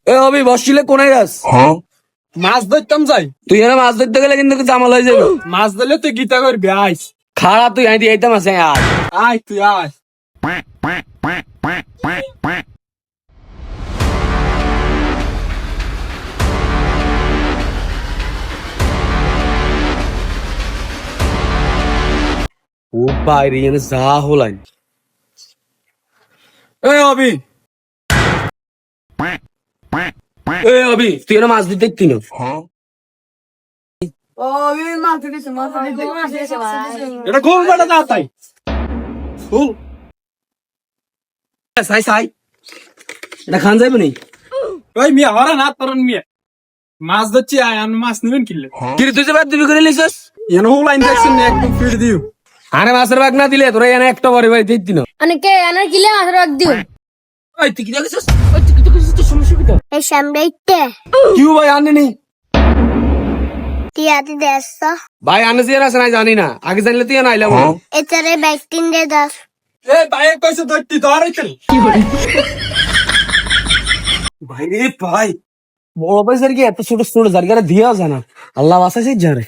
এ অবি বসছিলে কোনে গাছ মাছ ধরতাম যাই। তুই এনে মাছ ধরতে গেলে কিন্তু জামাল হয়ে যাবে। মাছ ধরলে তুই গীতা করবি, আইস। খাড়া তুই আই দিয়ে আইতাম আছে আর আয় তুই আয়। ও বাইরে এনে যা হলাই। এ অবি তুই এনে মাছ দিতে দেখতি না। এটা খুব বড় না তাই। খুব সাই সাই এটা খান যাইব নি। ওই মিয়া হরা না তরন মিয়া। মাছ ধরছি আয়, আমি মাছ নিবেন কিনলে। কিরে তুই যে বাদ দিবি করে লিছস। এনে হো লাইন দেখছেন না, একদম ফিট দিও। আরে মাছের বাগ না দিলে তোরা এনে একটা বাড়ি বাড়ি দেখতি না। অনেকে আনার কিলে মাথার রাখ দিও ওই তুই কি দেখছিস? ওই তুই কি দেখছিস? তোর সমস্যা কি তো? এই সামনেইতে কিউ ভাই আনে নি টিয়াতে দেশ ভাই আনে যে আছে না জানি না, আগে জানলে তুই এনে আইলাম। এটারে ব্যাকটিন দে দাস এ ভাই কইছে ধরতি ধরে চল। ভাই রে ভাই বড় পয়সার কি এত ছোট ছোট জায়গা দিয়া জানা আল্লাহ বাসাইছে যারে।